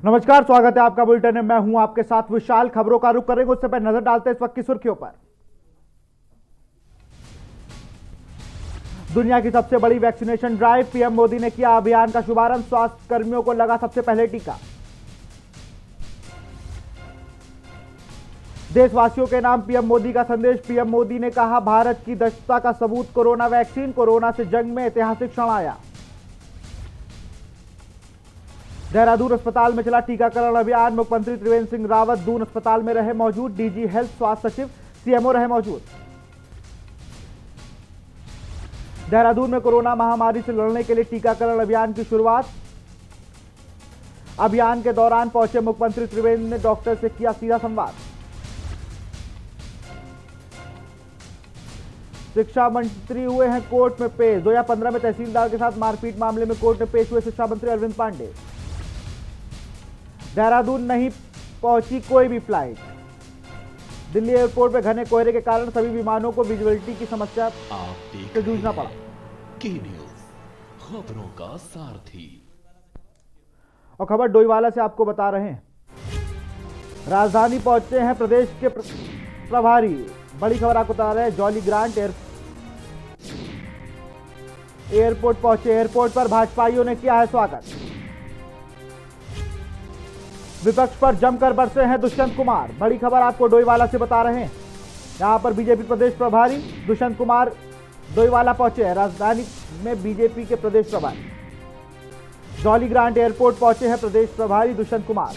नमस्कार, स्वागत है आपका बुलेटिन में। मैं हूं आपके साथ विशाल। खबरों का रुख करेंगे, उससे पहले नजर डालते हैं इस वक्त की सुर्खियों पर। दुनिया की सबसे बड़ी वैक्सीनेशन ड्राइव, पीएम मोदी ने किया अभियान का शुभारंभ। स्वास्थ्य कर्मियों को लगा सबसे पहले टीका। देशवासियों के नाम पीएम मोदी का संदेश। पीएम मोदी ने कहा, भारत की दक्षता का सबूत कोरोना वैक्सीन। कोरोना से जंग में ऐतिहासिक क्षण आया। देहरादून अस्पताल में चला टीकाकरण अभियान। मुख्यमंत्री त्रिवेंद्र सिंह रावत दून अस्पताल में रहे मौजूद। डीजी हेल्थ, स्वास्थ्य सचिव, सीएमओ रहे मौजूद। देहरादून में कोरोना महामारी से लड़ने के लिए टीकाकरण अभियान की शुरुआत। अभियान के दौरान पहुंचे मुख्यमंत्री त्रिवेंद्र ने डॉक्टर से किया सीधा संवाद। शिक्षा मंत्री हुए हैं कोर्ट में पेश। 2015 में तहसीलदार के साथ मारपीट मामले में कोर्ट में पेश हुए शिक्षा मंत्री अरविंद पांडे। देहरादून नहीं पहुंची कोई भी फ्लाइट। दिल्ली एयरपोर्ट में घने कोहरे के कारण सभी विमानों को विजिबिलिटी की समस्या से जूझना पड़ा। की न्यूज़, खबरों का सारथी। और खबर डोईवाला से आपको बता रहे हैं। राजधानी पहुंचे हैं प्रदेश के प्रभारी। बड़ी खबर आपको बता रहे हैं। जॉली ग्रांट एयरपोर्ट पहुंचे। एयरपोर्ट पर भाजपाइयों ने किया है स्वागत। विपक्ष पर जमकर बरसे हैं दुष्यंत कुमार। बड़ी खबर आपको डोईवाला से बता रहे हैं। यहां पर बीजेपी प्रदेश प्रभारी दुष्यंत कुमार डोईवाला पहुंचे हैं। राजधानी में बीजेपी के प्रदेश प्रभारी जॉली ग्रांट एयरपोर्ट पहुंचे हैं प्रदेश प्रभारी दुष्यंत कुमार।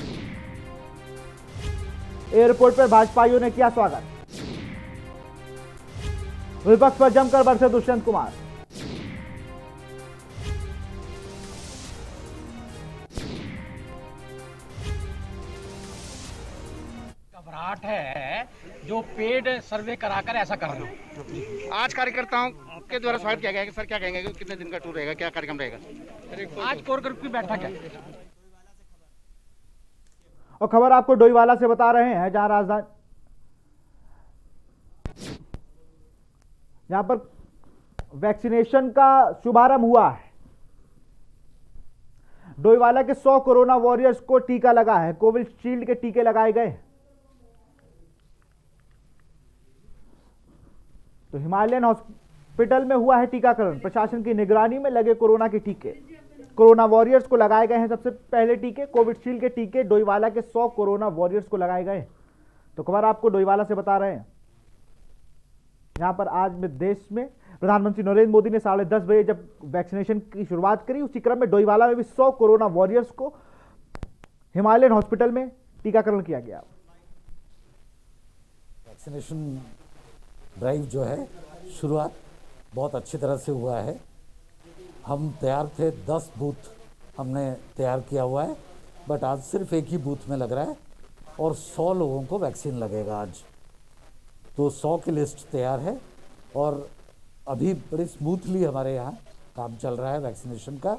एयरपोर्ट पर भाजपाइयों ने किया स्वागत। विपक्ष पर जमकर बरसे दुष्यंत कुमार। घबराहट है जो पेड सर्वे कराकर ऐसा कर रहे हैं। आज कार्यकर्ताओं के द्वारा स्वागत किया गया है। सर क्या कहेंगे कि कितने दिन का टूर रहेगा, क्या कार्यक्रम रहेगा? आज कोर ग्रुप की बैठक है। और खबर आपको डोईवाला से बता रहे हैं, जहां राजधानी यहां पर वैक्सीनेशन का शुभारंभ हुआ है। डोईवाला के 100 कोरोना वॉरियर्स को टीका लगा है। कोविशील्ड के टीके लगाए गए। तो हिमालयन हॉस्पिटल में हुआ है टीकाकरण। प्रशासन की निगरानी में लगे कोरोना के टीके। कोरोना वॉरियर्स को लगाए गए हैं सबसे पहले टीके। कोविशील्ड के टीके डोईवाला के 100 कोरोना वॉरियर्स को लगाए गए। तो खबर आपको डोईवाला से बता रहे हैं। यहां पर आज में देश में प्रधानमंत्री नरेंद्र मोदी ने 10:30 बजे जब वैक्सीनेशन की शुरुआत करी, उसी क्रम में डोईवाला में भी 100 कोरोना वॉरियर्स को हिमालयन हॉस्पिटल में टीकाकरण किया गया। वैक्सीनेशन ड्राइव जो है शुरुआत बहुत अच्छी तरह से हुआ है। हम तैयार थे, 10 बूथ हमने तैयार किया हुआ है, बट आज सिर्फ एक ही बूथ में लग रहा है और 100 लोगों को वैक्सीन लगेगा आज। तो 100 की लिस्ट तैयार है और अभी बड़ी स्मूथली हमारे यहाँ काम चल रहा है वैक्सीनेशन का।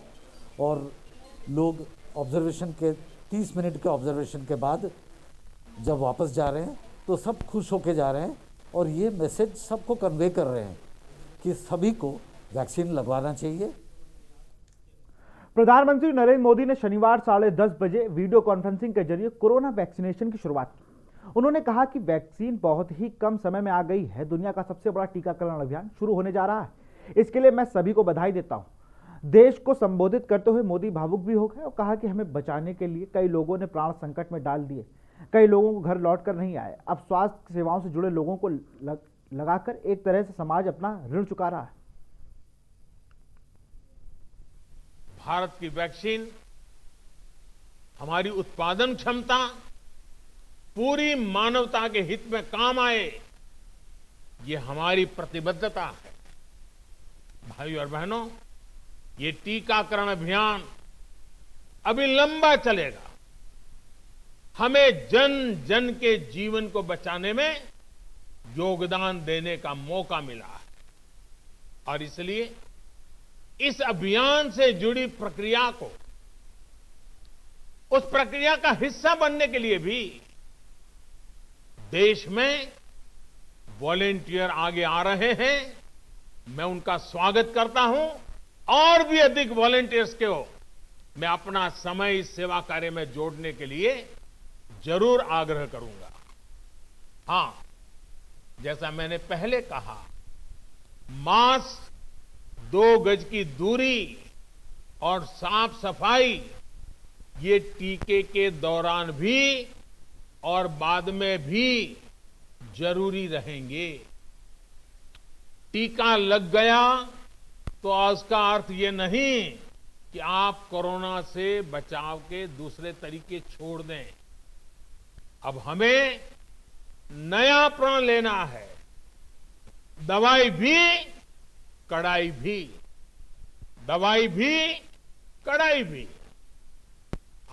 और लोग ऑब्जर्वेशन के 30 मिनट के ऑब्जर्वेशन के बाद जब वापस जा रहे हैं तो सब खुश होके जा रहे हैं और ये मैसेज सबको कन्वे कर रहे हैं कि सभी को वैक्सीन लगवाना चाहिए। प्रधानमंत्री नरेंद्र मोदी ने शनिवार 10:30 बजे वीडियो कॉन्फ्रेंसिंग के जरिए कोरोना वैक्सीनेशन की शुरुआत की। उन्होंने कहा कि वैक्सीन बहुत ही कम समय में आ गई है। दुनिया का सबसे बड़ा टीकाकरण अभियान शुरू होने जा रहा है। इसके लिए मैं सभी को बधाई देता हूं। देश को संबोधित करते हुए मोदी भावुक भी हो गए और कहा कि हमें बचाने के लिए कई लोगों ने प्राण संकट में डाल दिए। कई लोगों को घर लौटकर नहीं आए। अब स्वास्थ्य सेवाओं से जुड़े लोगों को लगाकर एक तरह से समाज अपना ऋण चुका रहा है। भारत की वैक्सीन, हमारी उत्पादन क्षमता पूरी मानवता के हित में काम आए, ये हमारी प्रतिबद्धता है। भाइयों और बहनों, ये टीकाकरण अभियान अभी लंबा चलेगा। हमें जन जन के जीवन को बचाने में योगदान देने का मौका मिला है और इसलिए इस अभियान से जुड़ी प्रक्रिया को, उस प्रक्रिया का हिस्सा बनने के लिए भी देश में वॉलेंटियर आगे आ रहे हैं। मैं उनका स्वागत करता हूं और भी अधिक वॉलेंटियर्स को मैं अपना समय इस सेवा कार्य में जोड़ने के लिए जरूर आग्रह करूंगा। हां, जैसा मैंने पहले कहा, मास्क, 2 गज की दूरी और साफ सफाई ये टीके के दौरान भी और बाद में भी जरूरी रहेंगे। टीका लग गया तो उसका अर्थ ये नहीं कि आप कोरोना से बचाव के दूसरे तरीके छोड़ दें। अब हमें नया प्रण लेना है, दवाई भी कड़ाई भी, दवाई भी कड़ाई भी।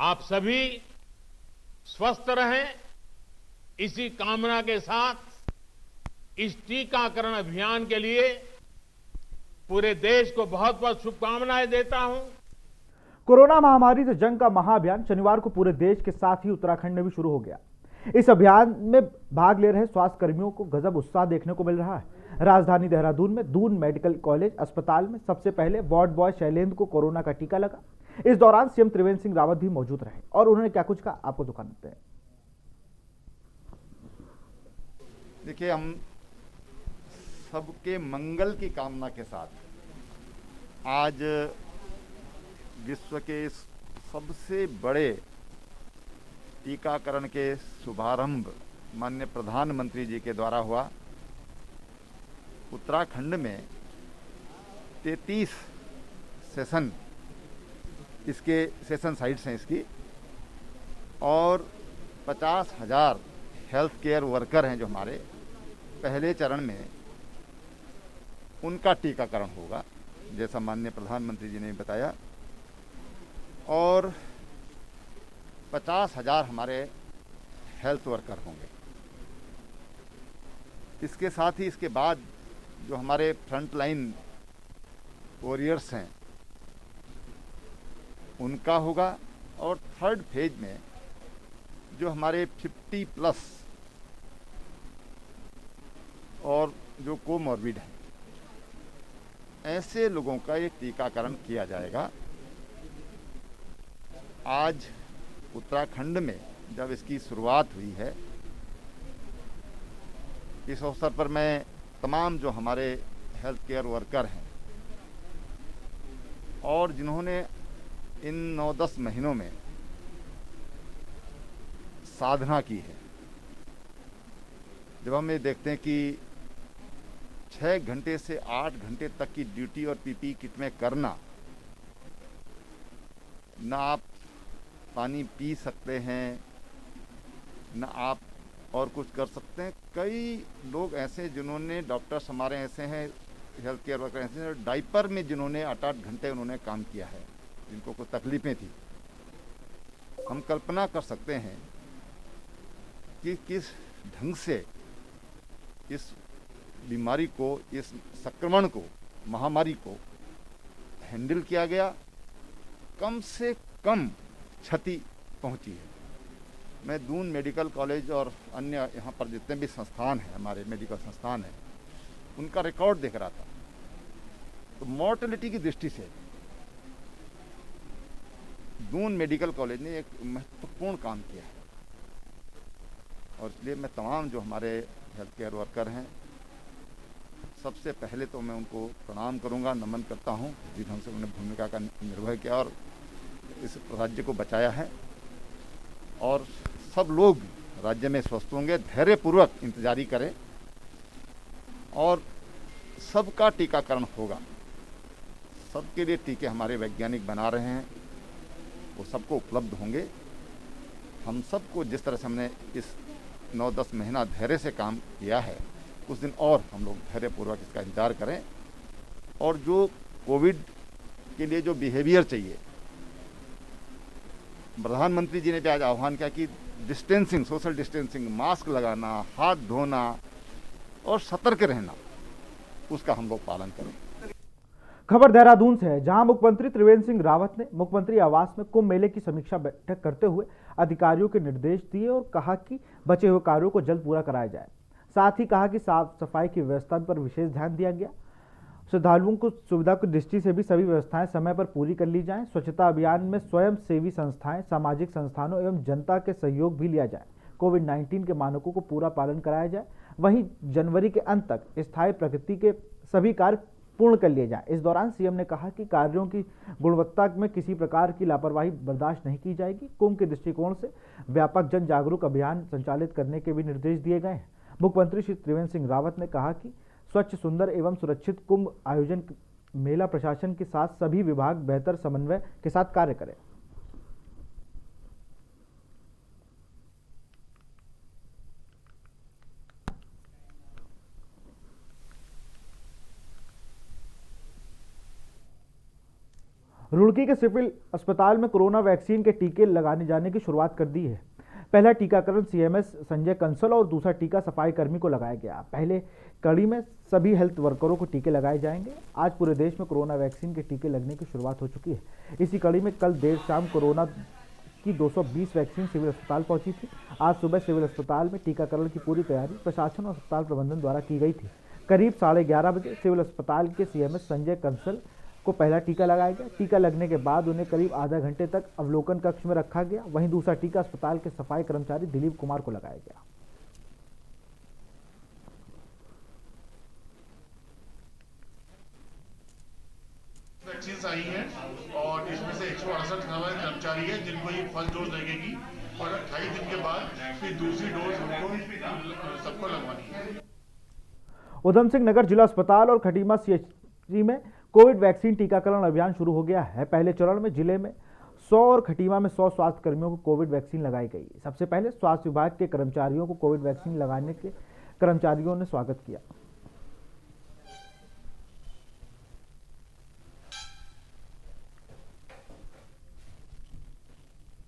आप सभी स्वस्थ रहें, इसी कामना के साथ इस टीकाकरण अभियान के लिए पूरे देश को बहुत बहुत शुभकामनाएं देता हूं। कोरोना महामारी से जंग का महाअभियान शनिवार को पूरे देश के साथ ही उत्तराखंड में भी शुरू हो गया। इस अभियान में भाग ले रहे स्वास्थ्य कर्मियों को गजब उत्साह देखने को मिल रहा है। राजधानी देहरादून में दून मेडिकल कॉलेज अस्पताल में सबसे पहले वार्ड बॉय शैलेंद्र को कोरोना का टीका लगा। इस दौरान सीएम त्रिवेंद्र सिंह रावत भी मौजूद रहे और उन्होंने क्या कुछ कहा, आपको दिखाते हैं। देखिए, हम सबके मंगल की कामना के साथ आज विश्व के सबसे बड़े टीकाकरण के शुभारंभ माननीय प्रधानमंत्री जी के द्वारा हुआ। उत्तराखंड में 33 सेशन इसके सेशन साइट्स हैं इसकी, और 50,000 हेल्थ केयर वर्कर हैं जो हमारे पहले चरण में उनका टीकाकरण होगा, जैसा माननीय प्रधानमंत्री जी ने बताया। और 50,000 हमारे हेल्थ वर्कर होंगे। इसके साथ ही इसके बाद जो हमारे फ्रंटलाइन वॉरियर्स हैं उनका होगा। और थर्ड फेज में जो हमारे 50+ और जो कोमॉर्बिड हैं, ऐसे लोगों का ये टीकाकरण किया जाएगा। आज उत्तराखंड में जब इसकी शुरुआत हुई है, इस अवसर पर मैं तमाम जो हमारे हेल्थ केयर वर्कर हैं और जिन्होंने इन 9-10 महीनों में साधना की है, जब हम ये देखते हैं कि 6 घंटे से 8 घंटे तक की ड्यूटी और पीपी किट में करना, ना आप पानी पी सकते हैं, ना आप और कुछ कर सकते हैं। कई लोग ऐसे जिन्होंने, डॉक्टर्स हमारे ऐसे हैं, हेल्थ केयर वर्कर ऐसे हैं, डाइपर में जिन्होंने 8-8 घंटे उन्होंने काम किया है, जिनको कोई तकलीफें थी। हम कल्पना कर सकते हैं कि किस ढंग से इस बीमारी को, इस संक्रमण को, महामारी को हैंडल किया गया। कम से कम क्षति पहुंची है। मैं दून मेडिकल कॉलेज और अन्य यहाँ पर जितने भी संस्थान हैं, हमारे मेडिकल संस्थान हैं, उनका रिकॉर्ड देख रहा था, तो मॉर्टेलिटी की दृष्टि से दून मेडिकल कॉलेज ने एक महत्वपूर्ण काम किया है। और इसलिए मैं तमाम जो हमारे हेल्थ केयर वर्कर हैं, सबसे पहले तो मैं उनको प्रणाम करूंगा, नमन करता हूं, जिस ढंग से उन्होंने भूमिका का निर्वह किया और इस राज्य को बचाया है। और सब लोग राज्य में स्वस्थ होंगे, धैर्यपूर्वक इंतजारी करें और सबका टीकाकरण होगा। सबके लिए टीके हमारे वैज्ञानिक बना रहे हैं, वो सबको उपलब्ध होंगे। हम सबको जिस तरह से हमने इस 9-10 महीना धैर्य से काम किया है, कुछ दिन और हम लोग धैर्यपूर्वक इसका इंतजार करें। और जो कोविड के लिए जो बिहेवियर चाहिए, प्रधानमंत्री जी ने भी आज आह्वान किया कि डिस्टेंसिंग, सोशल डिस्टेंसिंग, मास्क लगाना, हाथ धोना और सतर्क रहना, उसका हम लोग पालन करें। खबर देहरादून से है, जहां मुख्यमंत्री त्रिवेंद्र सिंह रावत ने मुख्यमंत्री आवास में कुंभ मेले की समीक्षा बैठक करते हुए अधिकारियों के निर्देश दिए और कहा कि बचे हुए कार्यों को जल्द पूरा कराया जाए। साथ ही कहा कि साफ सफाई की व्यवस्था पर विशेष ध्यान दिया गया। श्रद्धालुओं को सुविधा की दृष्टि से भी सभी व्यवस्थाएं समय पर पूरी कर ली जाएं। स्वच्छता अभियान में स्वयं सेवी संस्थाएं, सामाजिक संस्थानों एवं जनता के सहयोग भी लिया जाए। कोविड-19 के मानकों को पूरा पालन कराया जाए। वहीं जनवरी के अंत तक स्थायी प्रगति के सभी कार्य पूर्ण कर लिए जाएं। इस दौरान सीएम ने कहा कि कार्यों की गुणवत्ता में किसी प्रकार की लापरवाही बर्दाश्त नहीं की जाएगी। कुंभ के दृष्टिकोण से व्यापक जन जागरूक अभियान संचालित करने के भी निर्देश दिए गए हैं। मुख्यमंत्री श्री त्रिवेंद्र सिंह रावत ने कहा कि स्वच्छ, सुंदर एवं सुरक्षित कुंभ आयोजन मेला प्रशासन के साथ सभी विभाग बेहतर समन्वय के साथ कार्य करें। रुड़की के सिविल अस्पताल में कोरोना वैक्सीन के टीके लगाने जाने की शुरुआत कर दी है। पहला टीकाकरण सीएमएस संजय कंसल और दूसरा टीका सफाई कर्मी को लगाया गया। पहले कड़ी में सभी हेल्थ वर्करों को टीके लगाए जाएंगे। आज पूरे देश में कोरोना वैक्सीन के टीके लगने की शुरुआत हो चुकी है। इसी कड़ी में कल देर शाम कोरोना की 220 वैक्सीन सिविल अस्पताल पहुंची थी। आज सुबह सिविल अस्पताल में टीकाकरण की पूरी तैयारी प्रशासन और अस्पताल प्रबंधन द्वारा की गई थी। करीब 11:30 बजे सिविल अस्पताल के सीएमएस संजय कंसल को पहला टीका लगाया गया। टीका लगने के बाद उन्हें करीब आधा घंटे तक अवलोकन कक्ष में रखा गया। वहीं दूसरा टीका अस्पताल के सफाई कर्मचारी दिलीप कुमार को लगाया गया। वैक्सीन आई हैं और इसमें से 168 हमारे कर्मचारी हैं जिनको ये फर्स्ट डोज लगेगी और 28 दिन के बाद फिर दूसरी डोज हमको सबको लगवानी है। उधम सिंह नगर जिला अस्पताल और खटीमा सीएचसी में कोविड वैक्सीन टीकाकरण अभियान शुरू हो गया है। पहले चरण में जिले में 100 और खटीमा में 100 स्वास्थ्य कर्मियों को कोविड वैक्सीन लगाई गई। सबसे पहले स्वास्थ्य विभाग के कर्मचारियों को कोविड वैक्सीन लगाने के कर्मचारियों ने स्वागत किया।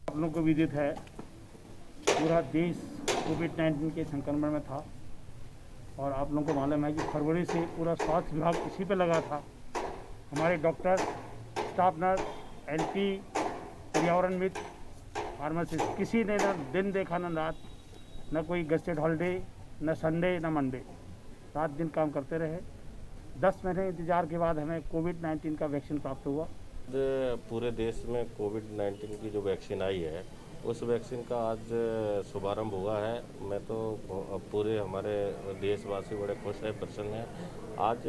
आप लोगों को विदित है पूरा देश कोविड-19 के संक्रमण में था और आप लोगों को मालूम है कि फरवरी से पूरा स्वास्थ्य विभाग इसी पे लगा था। हमारे डॉक्टर, स्टाफ नर्स, एलपी, पर्यावरणविद, फार्मासिस्ट, किसी ने न दिन देखा न रात, न कोई गेस्टेड हॉलीडे, न संडे न मंडे, रात दिन काम करते रहे। 10 महीने इंतजार के बाद हमें कोविड-19 का वैक्सीन प्राप्त हुआ। पूरे देश में कोविड-19 की जो वैक्सीन आई है उस वैक्सीन का आज शुभारंभ हुआ है। मैं तो पूरे हमारे देशवासी बड़े खुश हैं, प्रसन्न हैं। आज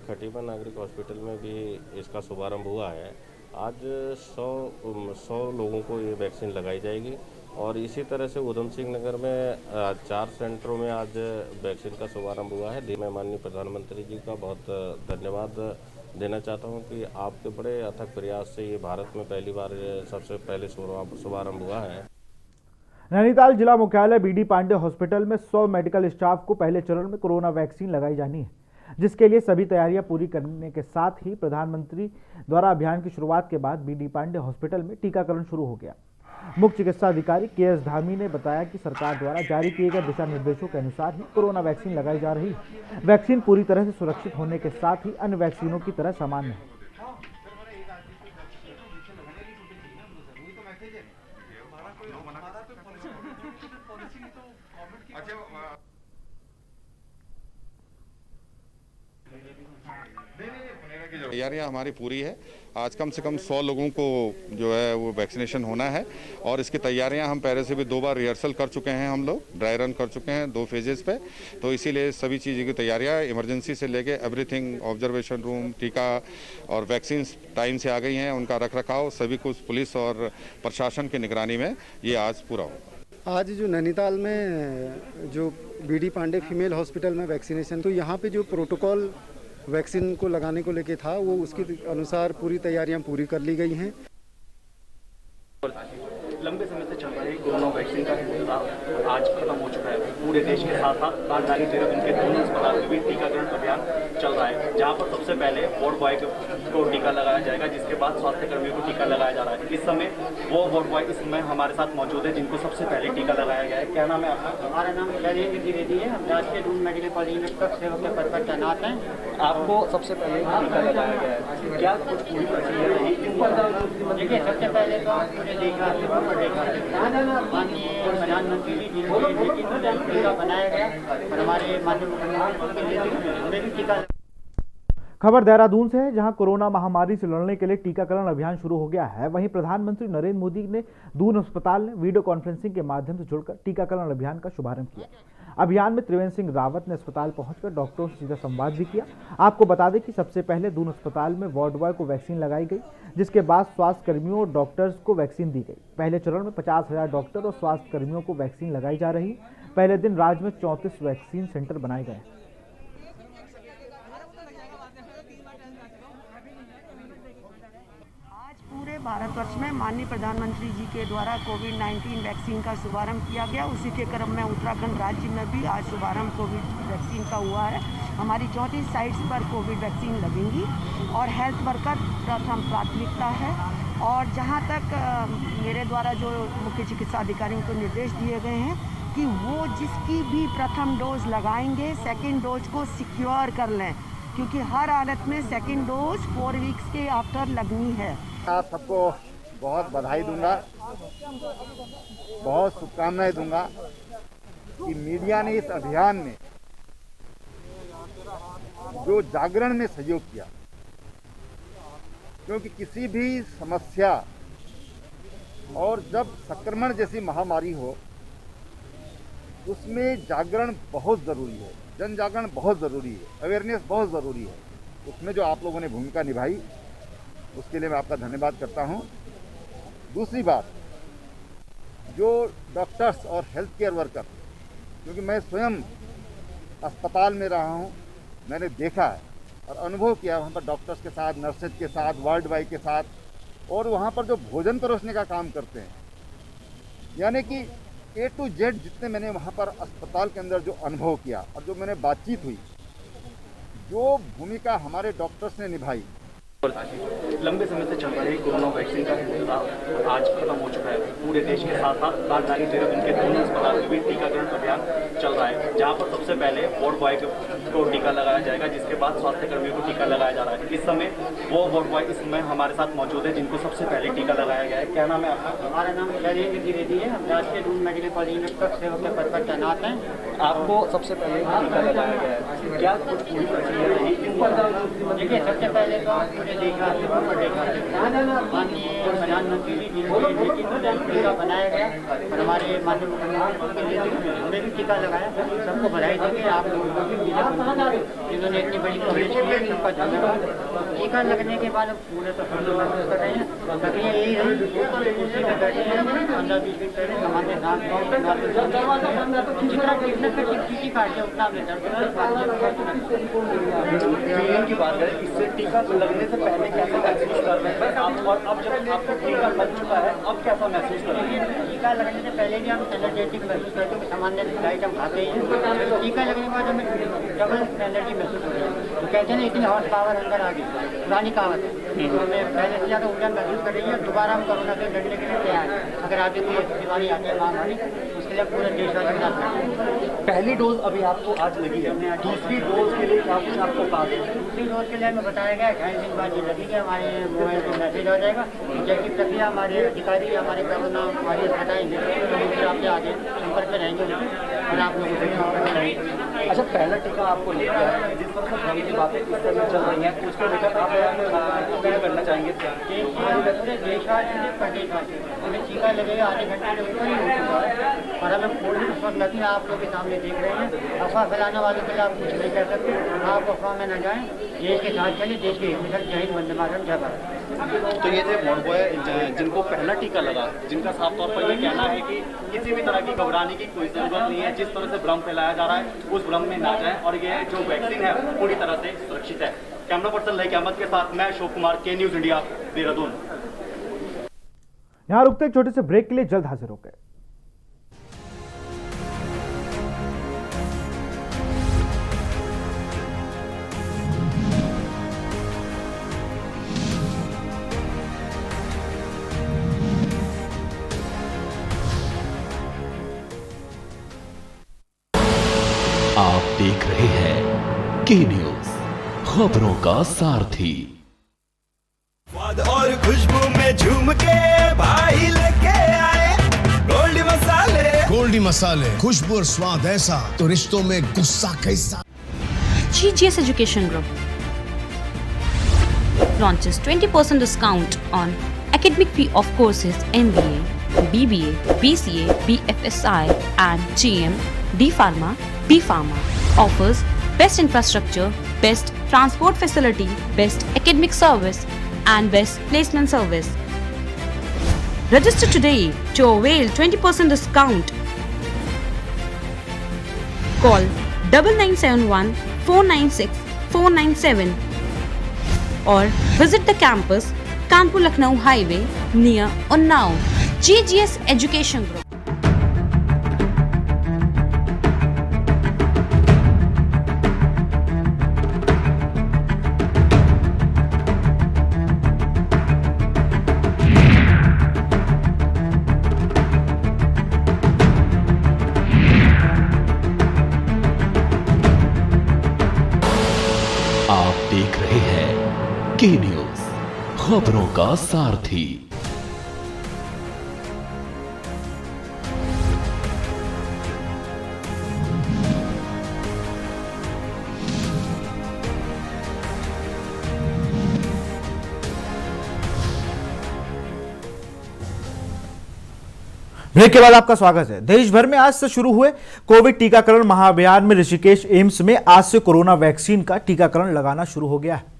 खटीमा नागरिक हॉस्पिटल में भी इसका शुभारंभ हुआ है। आज 100 लोगों को ये वैक्सीन लगाई जाएगी और इसी तरह से उधम सिंह नगर में 4 सेंटरों में आज वैक्सीन का शुभारंभ हुआ है। मैं माननीय प्रधानमंत्री जी का बहुत धन्यवाद देना चाहता हूं कि आपके बड़े अथक प्रयास से ये भारत में पहली बार सबसे पहले शुभारंभ हुआ है। नैनीताल जिला मुख्यालय बीडी पांडे हॉस्पिटल में 100 मेडिकल स्टाफ को पहले चरण में कोरोना वैक्सीन लगाई जानी है, जिसके लिए सभी तैयारियां पूरी करने के साथ ही प्रधानमंत्री द्वारा अभियान की शुरुआत के बाद बीडी पांडे हॉस्पिटल में टीकाकरण शुरू हो गया। मुख्य चिकित्सा अधिकारी केएस धामी ने बताया कि सरकार द्वारा जारी किए गए दिशा निर्देशों के अनुसार ही कोरोना वैक्सीन लगाई जा रही है। वैक्सीन पूरी तरह से सुरक्षित होने के साथ ही अन्य वैक्सीनों की तरह सामान्य है। तैयारियां हमारी पूरी है। आज कम से कम 100 लोगों को जो है वो वैक्सीनेशन होना है और इसकी तैयारियां हम पहले से भी 2 बार रिहर्सल कर चुके हैं। हम लोग ड्राई रन कर चुके हैं 2 फेजेस पे, तो इसीलिए सभी चीज़ों की तैयारियां इमरजेंसी से लेके एवरीथिंग, ऑब्जर्वेशन रूम, टीका और वैक्सीन टाइम से आ गई हैं। उनका रख रखाव सभी कुछ पुलिस और प्रशासन की निगरानी में ये आज पूरा होगा। आज जो नैनीताल में जो बीडी पांडे फीमेल हॉस्पिटल में वैक्सीनेशन, तो यहाँ पे जो प्रोटोकॉल वैक्सीन को लगाने को लेके था वो उसके अनुसार पूरी तैयारियां पूरी कर ली गई हैं। लंबे समय से चल रहा है कोरोना वैक्सीन का इंतजार आज खत्म हो चुका है। पूरे देश के साथ साथ राजधानी देहरादून के दोनों अस्पताल में भी टीकाकरण अभियान चल रहा है, जहां पर सबसे पहले वार्ड बॉय को टीका लगाया जाएगा, जिसके बाद स्वास्थ्य कर्मियों को टीका लगाया जा रहा है। इस समय वो वार्ड बॉय इस समय हमारे साथ मौजूद है जिनको सबसे पहले टीका लगाया गया है। क्या नाम है आपका? हमारा नाम शैलेंद्र द्विवेदी है। हम राष्ट्रीय दूध मेडिकल कॉलेज में सेवक के पद पर तैनात हैं। आपको सबसे पहले टीका लगाया गया है, क्या कुछ पूरी प्रोसीजर रही? देखिए, सबसे पहले तो मुझे देखा माननीय प्रधानमंत्री जी टीका बनाया गया और हमारे माननीय मुख्यमंत्री हमें भी टीका। खबर देहरादून से है, जहां कोरोना महामारी से लड़ने के लिए टीकाकरण अभियान शुरू हो गया है। वहीं प्रधानमंत्री नरेंद्र मोदी ने दून अस्पताल में वीडियो कॉन्फ्रेंसिंग के माध्यम से जुड़कर टीकाकरण अभियान का शुभारंभ किया। अभियान में त्रिवेंद्र सिंह रावत ने अस्पताल पहुंचकर डॉक्टरों से सीधा संवाद भी किया। आपको बता दें कि सबसे पहले दून अस्पताल में वार्ड बॉय को वैक्सीन लगाई गई, जिसके बाद स्वास्थ्य कर्मियों और डॉक्टर्स को वैक्सीन दी गई। पहले चरण में 50,000 डॉक्टर और स्वास्थ्य कर्मियों को वैक्सीन लगाई जा रही। पहले दिन राज्य में 34 वैक्सीन सेंटर बनाए गए। पूरे भारतवर्ष में माननीय प्रधानमंत्री जी के द्वारा कोविड-19 वैक्सीन का शुभारंभ किया गया। उसी के क्रम में उत्तराखंड राज्य में भी आज शुभारंभ कोविड वैक्सीन का हुआ है। हमारी 34 साइट्स पर कोविड वैक्सीन लगेंगी और हेल्थ वर्कर प्रथम प्राथमिकता है। और जहां तक मेरे द्वारा जो मुख्य चिकित्सा अधिकारियों को निर्देश दिए गए हैं कि वो जिसकी भी प्रथम डोज लगाएंगे, सेकेंड डोज को सिक्योर कर लें, क्योंकि हर हालत में सेकेंड डोज 4 वीक्स के आफ्टर लगनी है। आप सबको बहुत बधाई दूंगा, बहुत शुभकामनाएं दूंगा कि मीडिया ने इस अभियान में जो जागरण में सहयोग किया, क्योंकि किसी भी समस्या और जब संक्रमण जैसी महामारी हो उसमें जागरण बहुत ज़रूरी है, जन जागरण बहुत ज़रूरी है, अवेयरनेस बहुत ज़रूरी है। उसमें जो आप लोगों ने भूमिका निभाई उसके लिए मैं आपका धन्यवाद करता हूं। दूसरी बात, जो डॉक्टर्स और हेल्थ केयर वर्कर, क्योंकि मैं स्वयं अस्पताल में रहा हूं, मैंने देखा है और अनुभव किया वहाँ पर डॉक्टर्स के साथ, नर्सेज के साथ, वार्ड बॉय के साथ, और वहाँ पर जो भोजन परोसने का काम करते हैं, यानी कि A to Z जितने मैंने वहाँ पर अस्पताल के अंदर जो अनुभव किया और जो मैंने बातचीत हुई, जो भूमिका हमारे डॉक्टर्स ने निभाई। लंबे समय से चल रही कोरोना वैक्सीन का इंतजार आज खत्म हो चुका है। पूरे देश के साथ साथ राजधानी देहरादून के दोनों अस्पताल में भी टीकाकरण अभियान चल रहा है, जहां पर सबसे पहले वार्ड बॉय को टीका लगाया जाएगा, जिसके बाद स्वास्थ्य कर्मियों को टीका लगाया जा रहा है। इस समय वो वार्ड बॉय इस समय हमारे साथ मौजूद है जिनको सबसे पहले टीका लगाया गया है। क्या नाम है आपका? हमारा नाम शैलेंद्र द्विवेदी है। हम राष्ट्रीय दून मेडिकल कॉलेज में सेवक के पद पर तैनात हैं। आपको सबसे पहले टीका लगाया गया है, क्या कुछ पूरी प्रक्रिया रही? देखिए, सबसे पहले तो पूरे माननीय प्रधानमंत्री जी जिनके टीका बनाया गया और हमारे माननीय मुख्यमंत्री उन्हें भी टीका लगाया। सबको बधाई देंगे। आप लोगों को भी जिन्होंने इतनी बड़ी कवरेज की है, सबका धन्यवाद। टीका लगने के बाद पूरे सफल महसूस कर रहे हैं। प्रक्रिया यही रही, कुर्सी में बैठे हैं 15-20 मिनट पहले सामान्य जितना टीटी काट उतना की बात करें, इससे टीका लगने से पहले कैसा महसूस कर रहे हैं आप, और अब जब आपको टीका लग चुका है अब कैसा महसूस कर रहे हैं? टीका लगने से पहले भी हम एनर्जेटिक महसूस करते हैं, सामान्य डाइट हम खाते हैं। टीका लगने के बाद हमें डबल एनर्जी महसूस हो रही है। तो कहते हैं इतनी हॉर्स पावर अंदर आ गई, पुरानी कहावत है। तो हमें पहले से ज़्यादा ऊर्जा महसूस कर रही है। दोबारा हम कोरोना से लड़ने के लिए तैयार हैं। अगर आगे कोई बीमारी आती है महामारी, उसके लिए पूरे देशवासी साथ हैं। पहली डोज अभी आपको आज लगी है, दूसरी डोज के लिए क्या कुछ आपको कहा गया? दूसरी डोज के लिए हमें बताया गया 2.5 दिन बाद ये लगेगी, हमारे मोबाइल पर मैसेज आ जाएगा। जैसी प्रक्रिया हमारे अधिकारी हमारे कोरोना वॉरियर्स बताएंगे, तो आपके आगे संपर्क में रहेंगे और आप लोगों से संपर्क में रहेंगे। अच्छा, पहला टीका आपको लग गया है, जिस तरह से भ्रम की बातें इस समय चल रही हैं, उसको लेकर आप क्या करना चाहेंगे? पूरे देशवासी से प्रदेशवासी हमें टीका लगेगा, आधे घंटे से ऊपर ही हो चुका है और हमें कोविड उस वक्त लगी, आप लोग के सामने देख रहे हैं। अफवाह फैलाने वालों के लिए आप कुछ नहीं कह सकते। आप अफवाह में न जाएं, देश के साथ चलिए, देश के हित में जय हिंद, वंदे मातरम, जय भारत। तो ये जो वार्ड बॉय जिनको पहला टीका लगा, जिनका साफ तौर पर ये कहना है कि किसी भी तरह की घबराने की कोई जरूरत नहीं है, जिस तरह से भ्रम फैलाया जा रहा है उस भ्रम में ना जाए और ये जो वैक्सीन है पूरी तरह से सुरक्षित है। कैमरा पर्सन लईक अहमद के साथ मैं अशोक कुमार, के न्यूज इंडिया, देहरादून। यहाँ रुकते एक छोटे से ब्रेक के लिए, जल्द हाजिर हो गए। आप देख रहे हैं के न्यूज, खबरों का सारथी। स्वाद और खुशबू में झूम के भाई लेके आए गोल्डी मसाले। गोल्डी मसाले, खुशबू और स्वाद ऐसा तो रिश्तों में गुस्सा कैसा। GGS Education Group, launches 20% discount on academic fee of courses MBA, BBA, BCA, BFSI and GM, D Pharma, B Pharma. Offers best infrastructure, best transport facility, best academic service and best placement service. Register today to avail 20% discount. Call 9971 496 497 or visit the campus Kanpur Lucknow Highway near Unnao. GGS Education Group. आप देख रहे हैं के news, खबरों का सारथी। Break के बाद आपका स्वागत है। देश भर में आज से शुरू हुए कोविड टीकाकरण महाअभियान में ऋषिकेश एम्स में आज से कोरोना वैक्सीन का टीकाकरण लगाना शुरू हो गया है।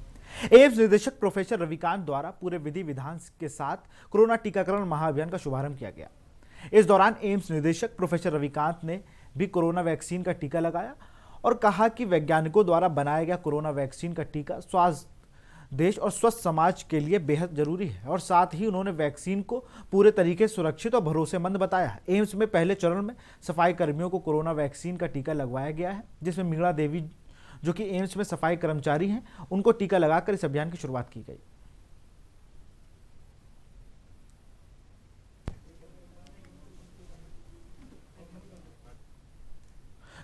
एम्स निदेशक प्रोफेसर रविकांत द्वारा पूरे विधि विधान के साथ कोरोना टीकाकरण महाअभियान का शुभारंभ किया गया। इस दौरान एम्स निदेशक प्रोफेसर रविकांत ने भी कोरोना वैक्सीन का टीका लगाया और कहा कि वैज्ञानिकों द्वारा बनाया गया कोरोना वैक्सीन का टीका स्वास्थ्य देश और स्वस्थ समाज के लिए बेहद जरूरी है और साथ ही उन्होंने वैक्सीन को पूरे तरीके से सुरक्षित और भरोसेमंद बताया है। एम्स में पहले चरण में सफाई कर्मियों को कोरोना वैक्सीन का टीका लगवाया गया है, जिसमें मीणा देवी जो कि एम्स में सफाई कर्मचारी हैं, उनको टीका लगाकर इस अभियान की शुरुआत की गई।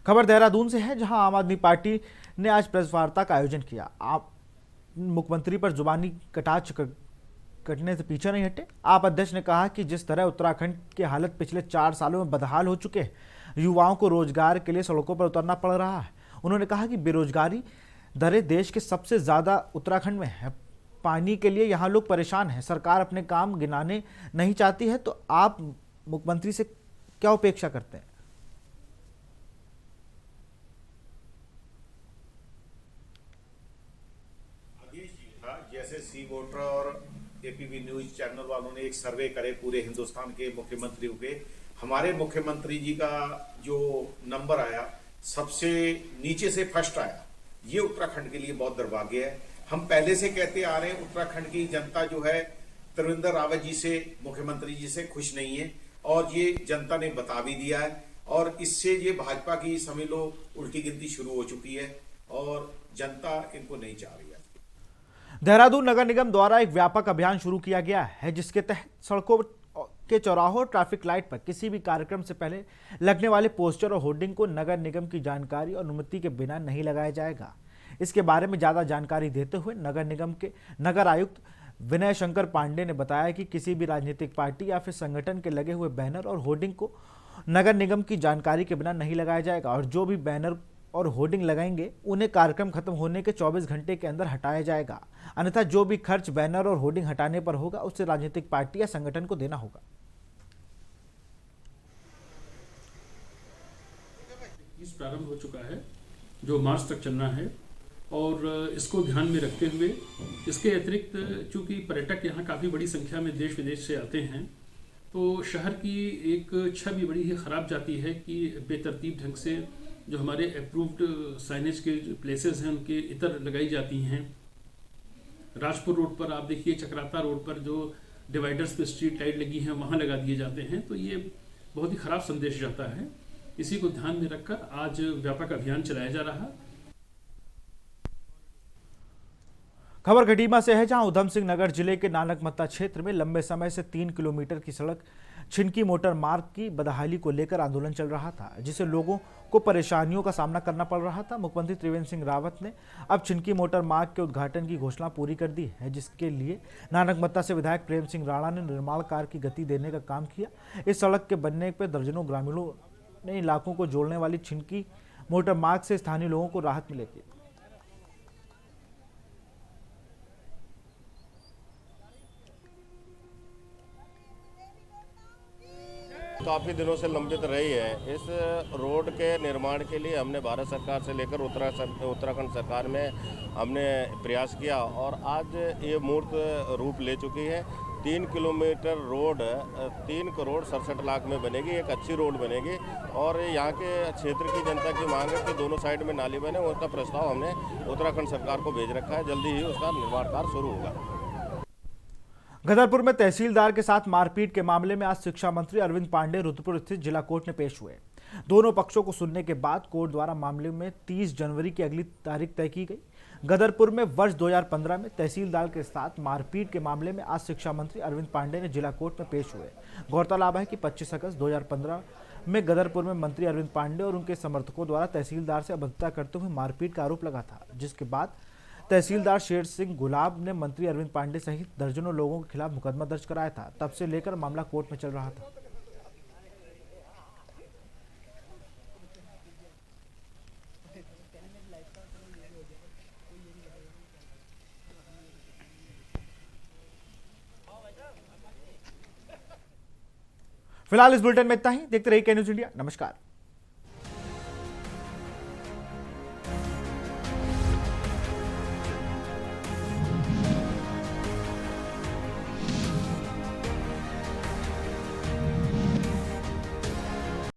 खबर देहरादून से है, जहां आम आदमी पार्टी ने आज प्रेस वार्ता का आयोजन किया। मुख्यमंत्री पर जुबानी कटाक्ष कटने से पीछे नहीं हटे। आप अध्यक्ष ने कहा कि जिस तरह उत्तराखंड की हालत पिछले 4 सालों में बदहाल हो चुके हैं, युवाओं को रोजगार के लिए सड़कों पर उतरना पड़ रहा है। उन्होंने कहा कि बेरोजगारी दरें देश के सबसे ज्यादा उत्तराखंड में है। पानी के लिए यहाँ लोग परेशान हैं। सरकार अपने काम गिनाने नहीं चाहती है, तो आप मुख्यमंत्री से क्या अपेक्षा करते हैं? जैसे सी वोटर और एपीबी न्यूज चैनल वालों ने एक सर्वे करे पूरे हिंदुस्तान के मुख्यमंत्रियों के, हमारे मुख्यमंत्री जी का जो नंबर आया सबसे नीचे से फर्स्ट आया। ये उत्तराखंड के लिए बहुत दुर्भाग्य है। हम पहले से कहते आ रहे हैं उत्तराखंड की जनता जो है त्रिवेंद्र रावत जी से, मुख्यमंत्री जी से खुश नहीं है और ये जनता ने बता भी दिया है। और इससे ये भाजपा की समझ लो उल्टी गिनती शुरू हो चुकी है और जनता इनको नहीं चाह रही है। देहरादून नगर निगम द्वारा एक व्यापक अभियान शुरू किया गया है, जिसके तहत सड़कों के चौराहों, ट्रैफिक लाइट पर किसी भी कार्यक्रम से पहले लगने वाले पोस्टर और होर्डिंग को नगर निगम की जानकारी और अनुमति के बिना नहीं लगाया जाएगा। इसके बारे में ज्यादा जानकारी देते हुए नगर निगम के नगर आयुक्त विनय शंकर पांडे ने बताया कि किसी भी राजनीतिक पार्टी या फिर संगठन के लगे हुए बैनर और होर्डिंग को नगर निगम की जानकारी के बिना नहीं लगाया जाएगा और जो भी बैनर और होर्डिंग लगाएंगे उन्हें कार्यक्रम खत्म होने के 24 घंटे के अंदर हटाया जाएगा। अन्यथा जो भी खर्च बैनर और होर्डिंग हटाने पर होगा उसे राजनीतिक पार्टी या संगठन को देना होगा। इस प्रारंभ हो चुका है जो मार्च तक चलना है और इसको ध्यान में रखते हुए इसके अतिरिक्त चूंकि पर्यटक यहाँ काफ़ी बड़ी संख्या में देश विदेश से आते हैं, तो शहर की एक छवि बड़ी ही ख़राब जाती है कि बेतरतीब ढंग से जो हमारे अप्रूव्ड साइनेज के प्लेसेस हैं उनके इतर लगाई जाती हैं। राजपुर रोड पर आप देखिए, चक्राता रोड पर जो डिवाइडर्स पे स्ट्रीट लाइट लगी हैं वहाँ लगा दिए जाते हैं, तो ये बहुत ही ख़राब संदेश जाता है। इसी को ध्यान में रखकर आज व्यापक अभियान चलाया जा रहा। खबर खटीमा से है, जहां उधम सिंह नगर जिले के नानकमत्ता क्षेत्र में लंबे समय से 3 किलोमीटर की सड़क छिनकी मोटर मार्ग की बदहाली को लेकर आंदोलन चल रहा था, जिससे लोगों को परेशानियों का सामना करना पड़ रहा था। मुख्यमंत्री त्रिवेंद्र सिंह रावत ने अब छिनकी मोटर मार्ग के उद्घाटन की घोषणा पूरी कर दी है, जिसके लिए नानकमत्ता से विधायक प्रेम सिंह राणा ने निर्माण कार्य की गति देने का काम किया। इस सड़क के बनने पर दर्जनों ग्रामीणों ने इलाकों को जोड़ने वाली छिनकी मोटर मार्ग से स्थानीय लोगों को राहत मिलेगी। काफ़ी दिनों से लंबित रही है। इस रोड के निर्माण के लिए हमने भारत सरकार से लेकर उत्तराखंड सरकार में हमने प्रयास किया और आज ये मूर्त रूप ले चुकी है। 3 किलोमीटर रोड 3 करोड़ 67 लाख में बनेगी। एक अच्छी रोड बनेगी और यहाँ के क्षेत्र की जनता की मांग है कि दोनों साइड में नाली बने। उसका प्रस्ताव हमने उत्तराखंड सरकार को भेज रखा है। जल्दी ही उसका निर्माण कार्य शुरू होगा। गदरपुर में तहसीलदार के साथ मारपीट के मामले में आज शिक्षा मंत्री अरविंद पांडे रुद्रपुर स्थित जिला कोर्ट में पेश हुए। दोनों पक्षों को सुनने के बाद कोर्ट द्वारा मामले में 30 जनवरी की अगली तारीख तय की गई। गदरपुर में वर्ष 2015 में तहसीलदार के साथ मारपीट के मामले में आज शिक्षा मंत्री अरविंद पांडे ने जिला कोर्ट में पेश हुए। गौरतलब है कि 25 अगस्त 2015 में गदरपुर में मंत्री अरविंद पांडे और उनके समर्थकों द्वारा तहसीलदार से अभद्रता करते हुए मारपीट का आरोप लगा था, जिसके बाद तहसीलदार शेर सिंह गुलाब ने मंत्री अरविंद पांडे सहित दर्जनों लोगों के खिलाफ मुकदमा दर्ज कराया था। तब से लेकर मामला कोर्ट में चल रहा था। फिलहाल इस बुलेटिन में इतना ही। देखते रहिए के न्यूज़ इंडिया। नमस्कार।